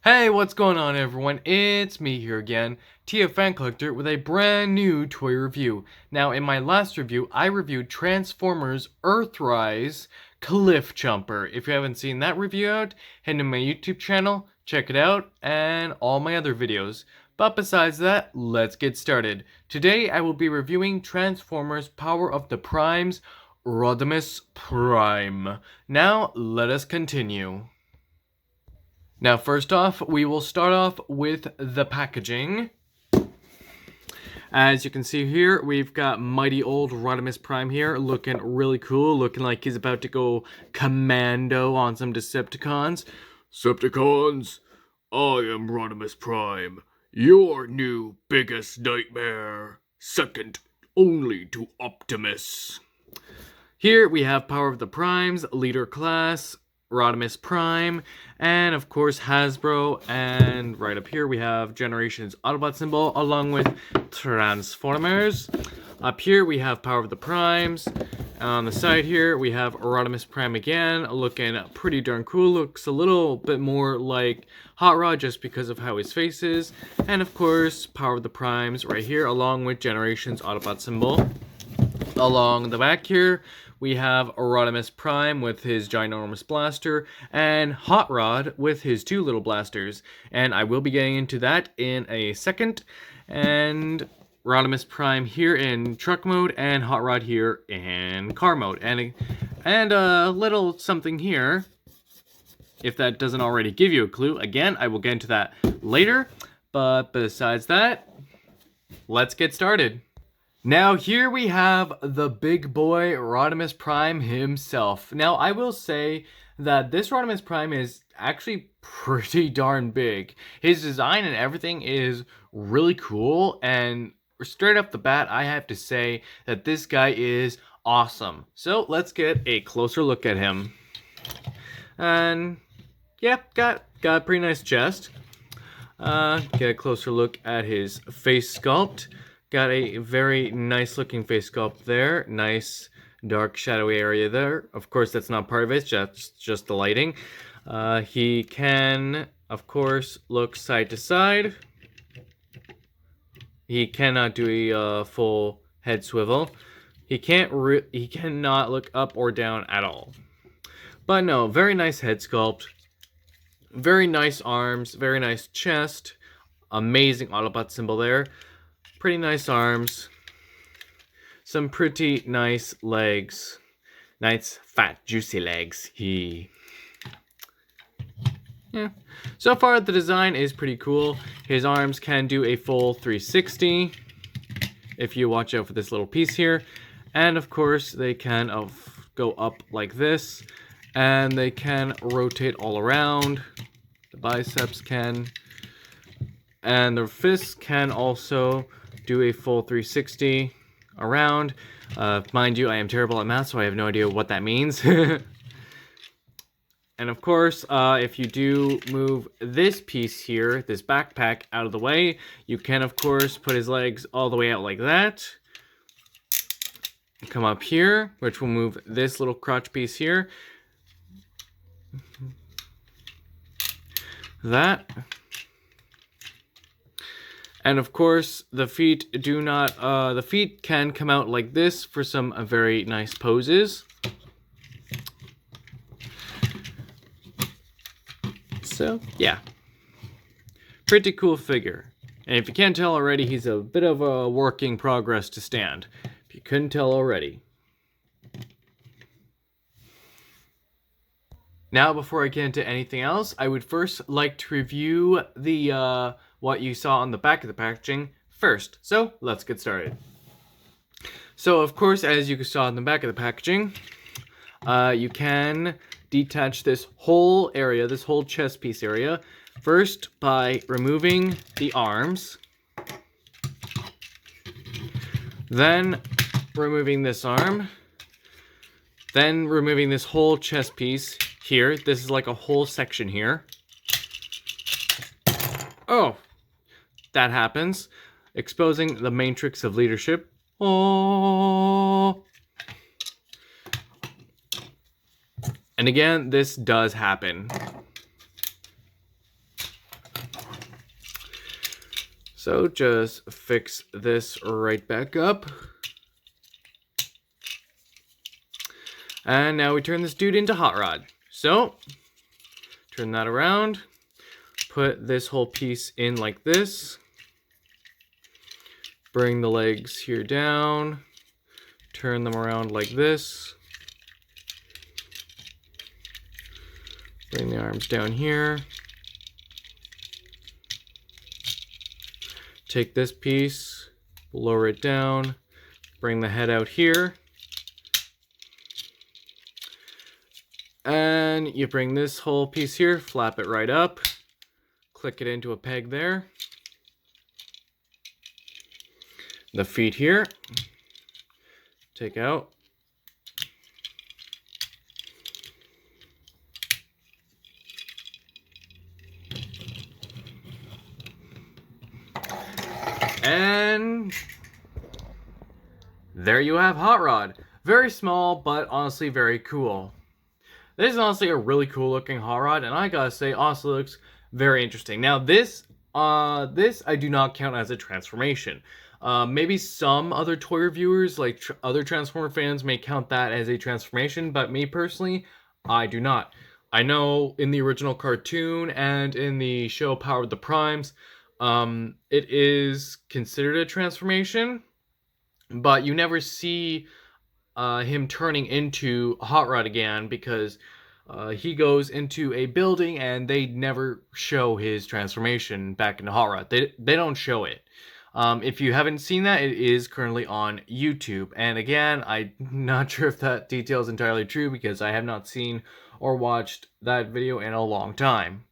Hey, what's going on everyone? It's me here again, TF Fan Collector, with a brand new toy review. Now, in my last review, I reviewed Transformers Earthrise Cliff Jumper. If you haven't seen that review out, head to my YouTube channel, check it out, and all my other videos. But besides that, let's get started. Today, I will be reviewing Transformers Power of the Primes Rodimus Prime. Now, let us continue. Now, first off, we will start off with the packaging. As you can see here, we've got mighty old Rodimus Prime here, looking really cool, looking like he's about to go commando on some Decepticons. Decepticons, I am Rodimus Prime, your new biggest nightmare, second only to Optimus. Here we have Power of the Primes, Leader Class, Rodimus Prime, and of course Hasbro, and right up here we have Generations Autobot symbol along with Transformers. Up here we have Power of the Primes. On the side here we have Rodimus Prime again, looking pretty darn cool. Looks a little bit more like Hot Rod just because of how his face is. And of course Power of the Primes right here along with Generations Autobot symbol. Along the back here, we have Rodimus Prime with his ginormous blaster, and Hot Rod with his two little blasters. And I will be getting into that in a second. And Rodimus Prime here in truck mode, and Hot Rod here in car mode. And a little something here, if that doesn't already give you a clue. Again, I will get into that later. But besides that, let's get started. Now here we have the big boy Rodimus Prime himself. Now I will say that this Rodimus Prime is actually pretty darn big. His design and everything is really cool, and straight off the bat I have to say that this guy is awesome. So let's get a closer look at him. And yeah, got a pretty nice chest. Get a closer look at his face sculpt. Got a very nice looking face sculpt there. Nice dark shadowy area there. Of course, that's not part of it, just the lighting. He can, of course, look side to side. He cannot do a full head swivel. He cannot look up or down at all. But no, very nice head sculpt. Very nice arms, very nice chest. Amazing Autobot symbol there. Pretty nice arms, some pretty nice legs, nice fat juicy legs. Yeah. So far the design is pretty cool. His arms can do a full 360 if you watch out for this little piece here, and of course they can go up like this, and they can rotate all around. The biceps can, and the fists can also do a full 360 around. Mind you, I am terrible at math, so I have no idea what that means. And of course, if you do move this piece here, this backpack out of the way, you can of course put his legs all the way out like that. Come up here, which will move this little crotch piece here. That. And of course, the feet the feet can come out like this for some very nice poses. So, yeah. Pretty cool figure. And if you can't tell already, he's a bit of a work in progress to stand. If you couldn't tell already. Now, before I get into anything else, I would first like to review the what you saw on the back of the packaging first. So let's get started. So of course, as you saw on the back of the packaging, you can detach this whole area, this whole chest piece area, first by removing the arms, then removing this arm, then removing this whole chest piece here. This is like a whole section here. Oh, that happens. Exposing the matrix of leadership. Oh. And again, this does happen. So just fix this right back up. And now we turn this dude into Hot Rod. So, turn that around. Put this whole piece in like this. Bring the legs here down. Turn them around like this. Bring the arms down here. Take this piece, lower it down, bring the head out here. And you bring this whole piece here, flap it right up, click it into a peg there. The feet here, take out. And there you have Hot Rod. Very small, but honestly very cool. This is honestly a really cool looking Hot Rod, and I gotta say, honestly looks very interesting. Now this I do not count as a transformation. Maybe some other toy reviewers, like other Transformer fans, may count that as a transformation, but me personally, I do not. I know in the original cartoon and in the show Power of the Primes, it is considered a transformation, but you never see him turning into Hot Rod again because he goes into a building and they never show his transformation back into Hot Rod. They don't show it. If you haven't seen that, it is currently on YouTube. And again, I'm not sure if that detail is entirely true because I have not seen or watched that video in a long time.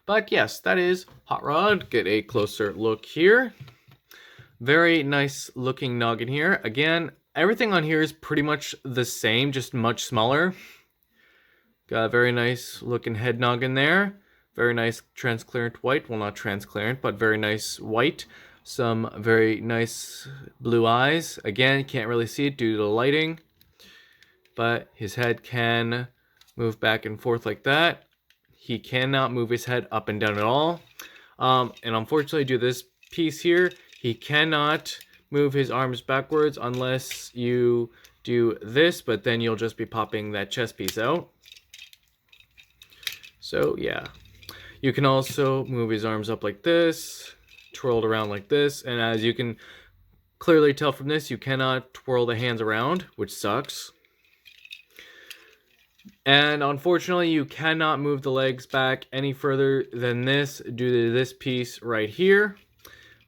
But yes, that is Hot Rod. Get a closer look here. Very nice looking noggin here. Again, everything on here is pretty much the same, just much smaller. Got a very nice looking head noggin there. Very nice transparent white. Well, not transparent, but very nice white. Some very nice blue eyes. Again, you can't really see it due to the lighting. But his head can move back and forth like that. He cannot move his head up and down at all. And unfortunately, due to this piece here, he cannot move his arms backwards unless you do this, but then you'll just be popping that chest piece out. So yeah. You can also move his arms up like this, twirl it around like this, and as you can clearly tell from this, you cannot twirl the hands around, which sucks. And unfortunately, you cannot move the legs back any further than this due to this piece right here.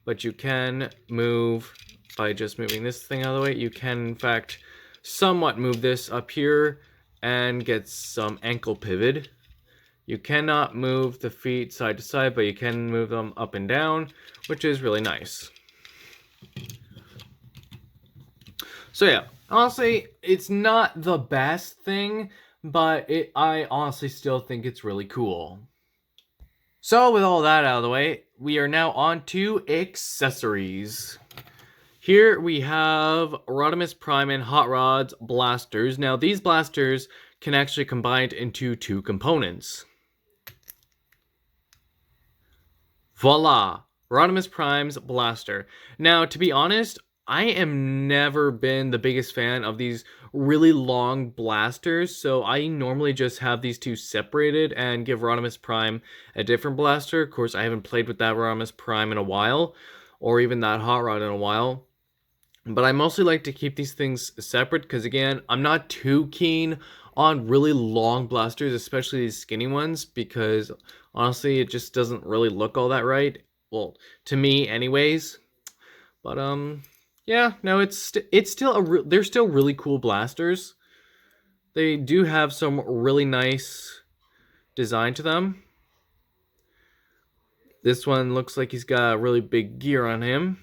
But you can move, by just moving this thing out of the way, you can in fact somewhat move this up here and get some ankle pivot. You cannot move the feet side to side, but you can move them up and down, which is really nice. So yeah, honestly, it's not the best thing, but I honestly still think it's really cool. So with all that out of the way, we are now on to accessories. Here we have Rodimus Prime and Hot Rod's blasters. Now these blasters can actually combine into two components. Voila! Rodimus Prime's blaster. Now, to be honest, I am never been the biggest fan of these really long blasters, so I normally just have these two separated and give Rodimus Prime a different blaster. Of course, I haven't played with that Rodimus Prime in a while, or even that Hot Rod in a while. But I mostly like to keep these things separate because, again, I'm not too keen on really long blasters, especially these skinny ones, because honestly, it just doesn't really look all that right. Well, to me anyways. But, yeah, no, it's still they're still really cool blasters. They do have some really nice design to them. This one looks like he's got a really big gear on him.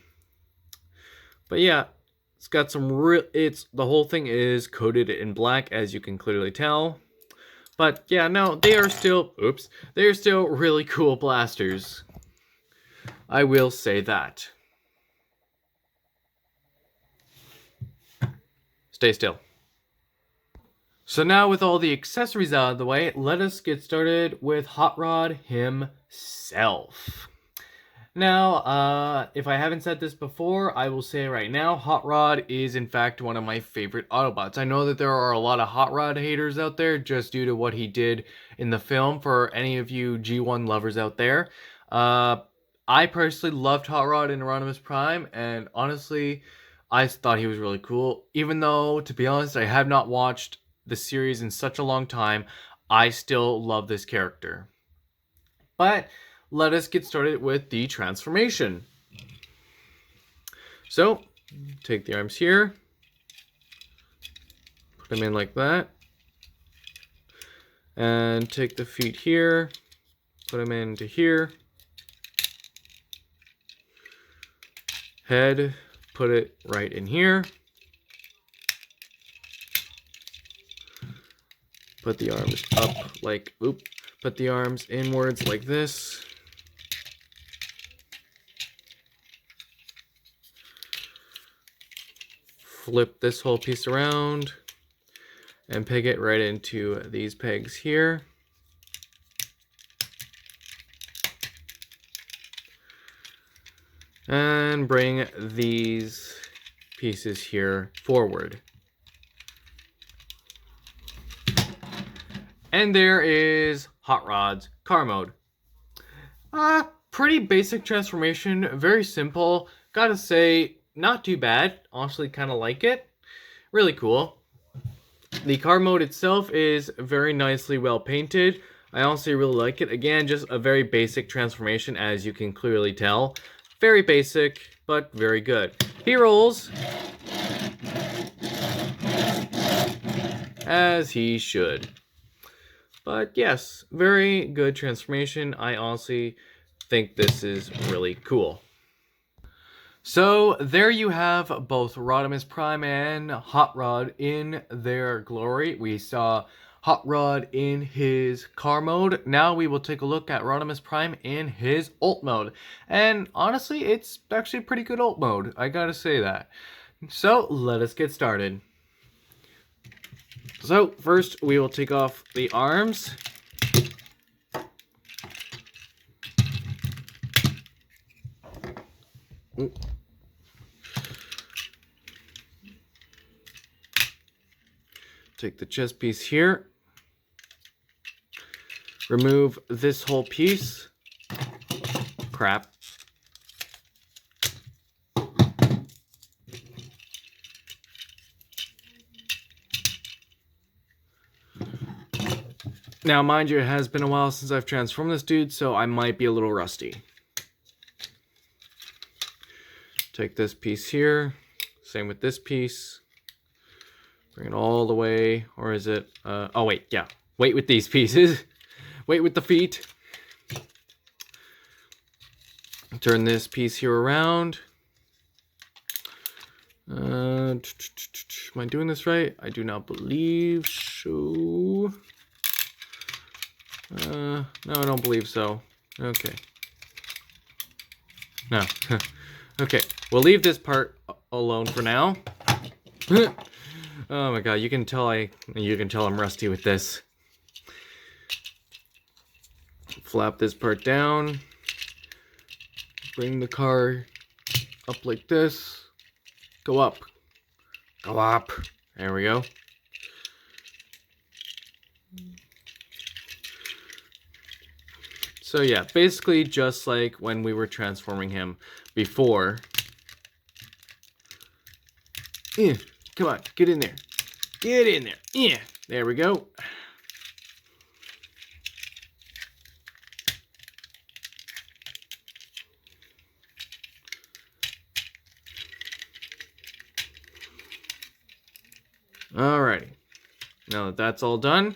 But yeah, it's got some the whole thing is coated in black, as you can clearly tell. But yeah, no, they are still really cool blasters. I will say that. Stay still. So now with all the accessories out of the way, let us get started with Hot Rod himself. Now, if I haven't said this before, I will say it right now. Hot Rod is, in fact, one of my favorite Autobots. I know that there are a lot of Hot Rod haters out there just due to what he did in the film. For any of you G1 lovers out there, I personally loved Hot Rod in Rodimus Prime, and honestly, I thought he was really cool. Even though, to be honest, I have not watched the series in such a long time, I still love this character. But let us get started with the transformation. So, take the arms here, put them in like that, and take the feet here, put them into here, head, put it right in here, put the arms up like, put the arms inwards like this, flip this whole piece around and peg it right into these pegs here. And bring these pieces here forward. And there is Hot Rod's car mode. Pretty basic transformation, very simple. Gotta say, not too bad. Honestly, kind of like it. Really cool. The car mode itself is very nicely well painted. I honestly really like it. Again, just a very basic transformation, as you can clearly tell. Very basic, but very good. He rolls as he should. But yes, very good transformation. I honestly think this is really cool. So there you have both Rodimus Prime and Hot Rod in their glory. We saw Hot Rod in his car mode. Now we will take a look at Rodimus Prime in his ult mode. And honestly, it's actually a pretty good ult mode. I gotta say that. So let us get started. So first we will take off the arms. Take the chest piece here. Remove this whole piece. Crap. Now, mind you, it has been a while since I've transformed this dude, so I might be a little rusty. Take this piece here. Same with this piece. Bring it all the way, or is it, oh wait, yeah. Wait with these pieces. Wait with the feet. Turn this piece here around. Am I doing this right? I do not believe so. No, I don't believe so. Okay. No. Okay, we'll leave this part alone for now. Oh my god, you can tell I'm rusty with this. Flap this part down. Bring the car up like this. Go up. Go up. There we go. So yeah, basically just like when we were transforming him before. Yeah, come on, get in there. Get in there. Yeah, there we go. Alrighty. Now that that's all done,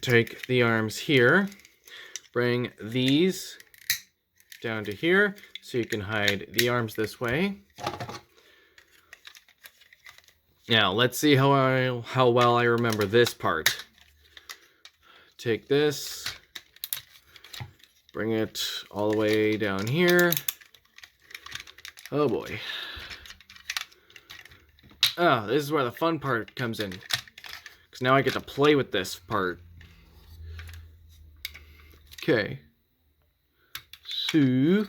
take the arms here, bring these down to here so you can hide the arms this way. Now let's see how well I remember this part. Take this, bring it all the way down here. Oh boy. Oh, this is where the fun part comes in. Because now I get to play with this part. Okay. Sue.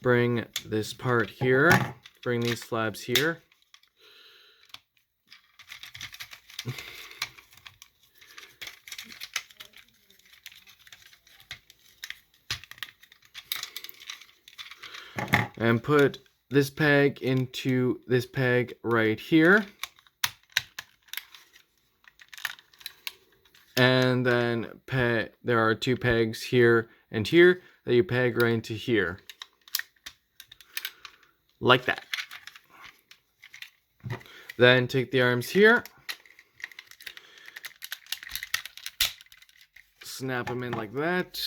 Bring this part here. Bring these slabs here. And put this peg into this peg right here. And then there are 2 pegs here and here that you peg right into here. Like that. Then take the arms here. Snap them in like that.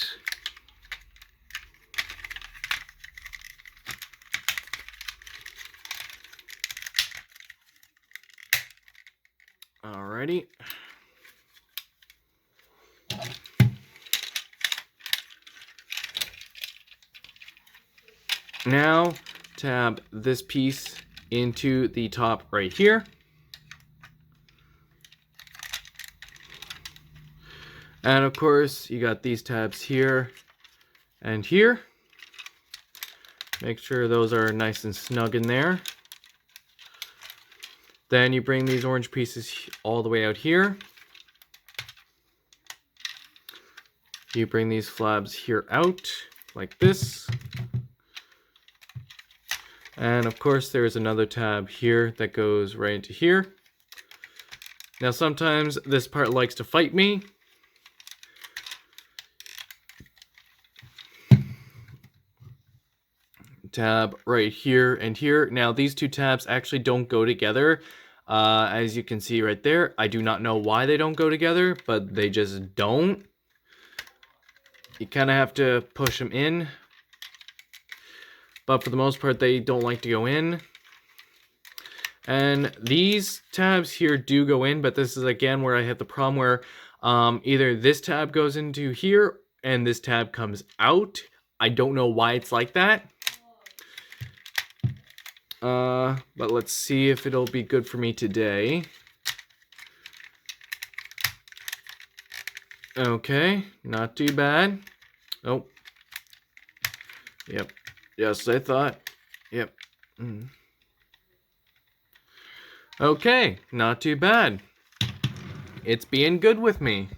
Alrighty. Now tab this piece into the top right here. And of course, you got these tabs here and here. Make sure those are nice and snug in there. Then you bring these orange pieces all the way out here. You bring these slabs here out like this. And of course, there's another tab here that goes right into here. Now, sometimes this part likes to fight me. Tab right here and here. Now, these 2 tabs actually don't go together. As you can see right there, I do not know why they don't go together, but they just don't. You kind of have to push them in. But for the most part, they don't like to go in. And these tabs here do go in, but this is again where I have the problem where either this tab goes into here and this tab comes out. I don't know why it's like that. But let's see if it'll be good for me today. Okay, not too bad. Oh. Yep. Yes, I thought. Yep. Okay, not too bad. It's being good with me.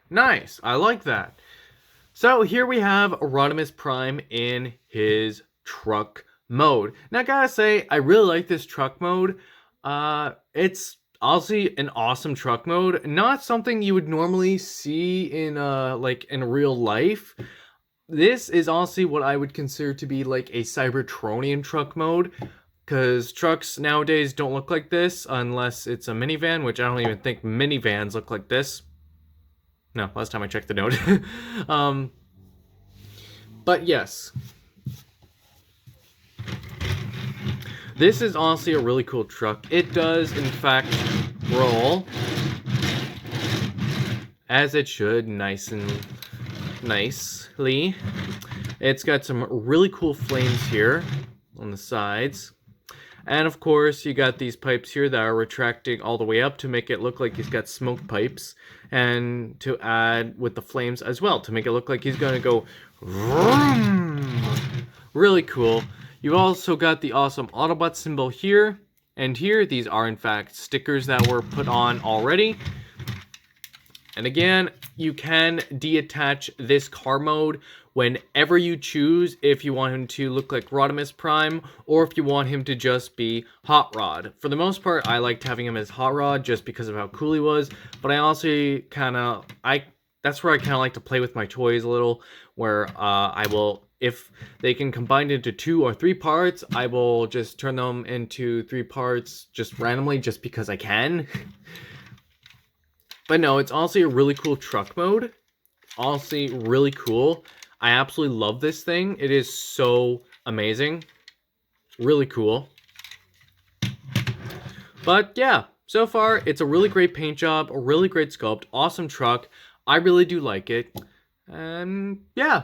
Nice, I like that. So here we have Rodimus Prime in his truck mode. Now I gotta say, I really like this truck mode. It's honestly an awesome truck mode. Not something you would normally see in like in real life. This is honestly what I would consider to be like a Cybertronian truck mode, because trucks nowadays don't look like this unless it's a minivan, which I don't even think minivans look like this. No, last time I checked the note. But yes. This is honestly a really cool truck. It does, in fact, roll as it should, nice and nicely. It's got some really cool flames here on the sides. And of course, you got these pipes here that are retracting all the way up to make it look like he's got smoke pipes. And to add with the flames as well, to make it look like he's going to go vroom. Really cool. You've also got the awesome Autobot symbol here and here. These are in fact stickers that were put on already. And again, you can deattach this car mode whenever you choose, if you want him to look like Rodimus Prime, or if you want him to just be Hot Rod. For the most part, I liked having him as Hot Rod just because of how cool he was, but I also that's where I kind of like to play with my toys a little, where I will, if they can combine into 2 or 3 parts, I will just turn them into 3 parts just randomly, just because I can. But no, it's honestly a really cool truck mode. Honestly, really cool. I absolutely love this thing. It is so amazing. Really cool. But yeah, So far, it's a really great paint job, a really great sculpt, awesome truck. I really do like it. And yeah.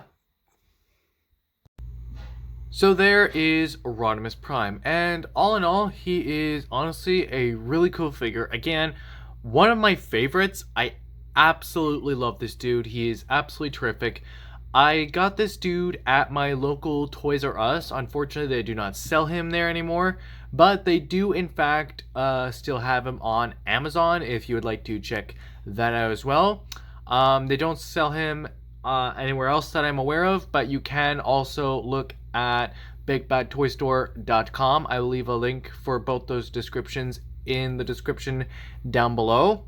So there is Rodimus Prime, and all in all, he is honestly a really cool figure. Again, one of my favorites. I absolutely love this dude. He is absolutely terrific. I got this dude at my local Toys R Us. Unfortunately, they do not sell him there anymore, but they do in fact still have him on Amazon if you would like to check that out as well. They don't sell him anywhere else that I'm aware of, but you can also look at bigbadtoystore.com. I will leave a link for both those descriptions in the description down below.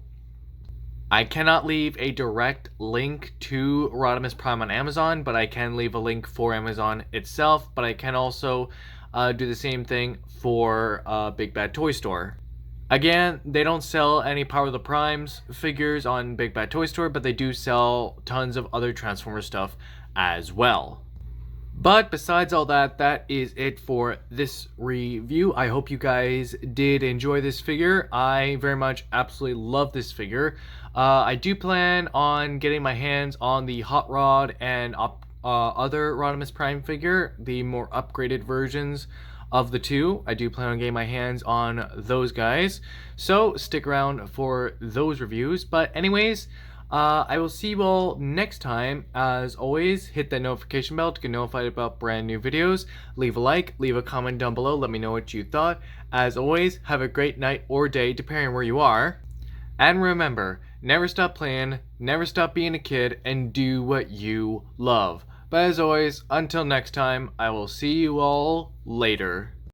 I cannot leave a direct link to Rodimus Prime on Amazon, but I can leave a link for Amazon itself, but I can also do the same thing for Big Bad Toy Store. Again, they don't sell any Power of the Primes figures on Big Bad Toy Store, but they do sell tons of other Transformers stuff as well. But besides all that, that is it for this review. I hope you guys did enjoy this figure. I very much absolutely love this figure. I do plan on getting my hands on the Hot Rod and other Rodimus Prime figure, the more upgraded versions of the two. I do plan on getting my hands on those guys, so stick around for those reviews. But anyways, I will see you all next time. As always, hit that notification bell to get notified about brand new videos. Leave a like, leave a comment down below, let me know what you thought. As always, have a great night or day depending on where you are. And remember, never stop playing, never stop being a kid, and do what you love. But as always, until next time, I will see you all later.